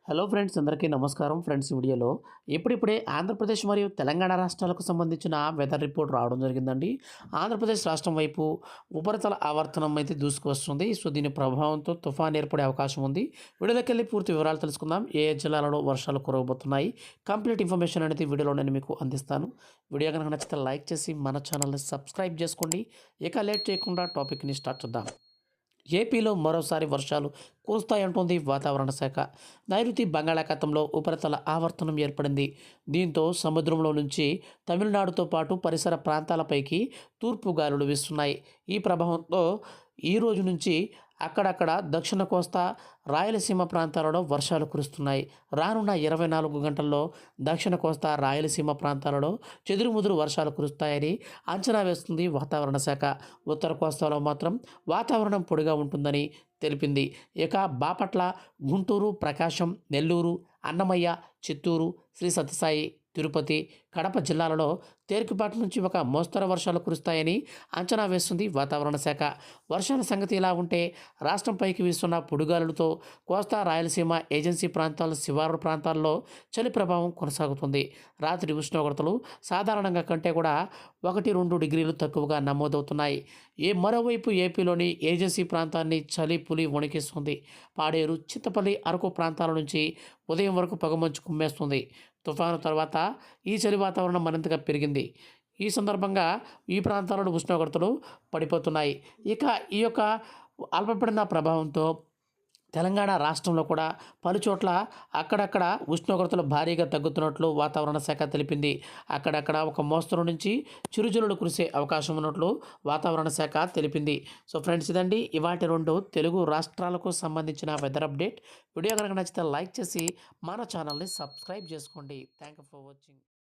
Hello friends, అందరికీ నమస్కారం. Friends, ఈ వీడియోలో ఇప్పుడిప్పుడే ఆంధ్రప్రదేశ్ మరియు తెలంగాణ రాష్ట్రాలకు సంబంధించిన వెదర్ రిపోర్ట్ రావడం జరిగిందండి. ఆంధ్రప్రదేశ్ రాష్ట్రం వైపు ఉపరితల ఆవర్తనం అయితే దూసుకువస్తుంది. సో దీని ప్రభావంతో తుఫాన్ ఏర్పడే అవకాశం ఉంది. వీడియోలోకి వెళ్ళి పూర్తి వివరాలు తెలుసుకుందాం. ఏ ఏ జిల్లాలలో వర్షాలు కురవబోతున్నాయి, కంప్లీట్ ఇన్ఫర్మేషన్ అనేది వీడియోలో నేను మీకు అందిస్తాను. వీడియో కనుక నచ్చితే లైక్ చేసి మన ఛానల్ని సబ్స్క్రైబ్ చేసుకోండి. ఇక లేట్ చేయకుండా టాపిక్ని స్టార్ట్ చేద్దాం. ఏపీలో మరోసారి వర్షాలు కురుస్తాయంటోంది వాతావరణ శాఖ. నైరుతి బంగాళాఖాతంలో ఉపరితల ఆవర్తనం ఏర్పడింది. దీంతో సముద్రంలో నుంచి తమిళనాడుతో పాటు పరిసర ప్రాంతాలపైకి తూర్పు గాలులు వీస్తున్నాయి. ఈ ప్రభావంతో ఈ రోజు నుంచి అక్కడక్కడ దక్షిణ కోస్తా, రాయలసీమ ప్రాంతాలలో వర్షాలు కురుస్తున్నాయి. రానున్న 24 గంటల్లో దక్షిణ కోస్తా, రాయలసీమ ప్రాంతాలలో చెదురుముదురు వర్షాలు కురుస్తాయని అంచనా వేస్తుంది వాతావరణ శాఖ. ఉత్తర కోస్తాలో మాత్రం వాతావరణం పొడిగా ఉంటుందని తెలిపింది. ఇక బాపట్ల, గుంటూరు, ప్రకాశం, నెల్లూరు, అన్నమయ్య, చిత్తూరు, శ్రీ సత్యసాయి, తిరుపతి, కడప జిల్లాలలో తేలికపాటి నుంచి ఒక మోస్తరు వర్షాలు కురుస్తాయని అంచనా వేస్తుంది వాతావరణ శాఖ. వర్షాల సంగతి ఇలా ఉంటే రాష్ట్రంపైకి వీస్తున్న పొడిగాలులతో కోస్తా, రాయలసీమ, ఏజెన్సీ ప్రాంతాల శివారు ప్రాంతాల్లో చలి ప్రభావం కొనసాగుతుంది. రాత్రి ఉష్ణోగ్రతలు సాధారణంగా కంటే కూడా 1-2 డిగ్రీలు తక్కువగా నమోదవుతున్నాయి. మరోవైపు ఏపీలోని ఏజెన్సీ ప్రాంతాన్ని చలి పులి వణికిస్తుంది. పాడేరు, చింతపల్లి, అరకు ప్రాంతాల నుంచి ఉదయం వరకు పొగమంచు కుమ్మేస్తుంది. తుఫాను తర్వాత ఈ చలి వాతావరణం మరింతగా పెరిగింది. ఈ సందర్భంగా ఈ ప్రాంతాలలో ఉష్ణోగ్రతలు పడిపోతున్నాయి. ఇక ఈ యొక్క అల్పపీడన ప్రభావంతో తెలంగాణ రాష్ట్రంలో కూడా పలుచోట్ల అక్కడక్కడ ఉష్ణోగ్రతలు భారీగా తగ్గుతున్నట్లు వాతావరణ శాఖ తెలిపింది. అక్కడక్కడ ఒక మోస్తరు నుంచి చిరుజల్లులు కురిసే అవకాశం ఉన్నట్లు వాతావరణ శాఖ తెలిపింది. సో ఫ్రెండ్స్, ఇదండి ఇవాటి 2 తెలుగు రాష్ట్రాలకు సంబంధించిన వెదర్ అప్డేట్. వీడియో కనుక నచ్చితే లైక్ చేసి మన ఛానల్ని సబ్స్క్రైబ్ చేసుకోండి. Thank you for watching.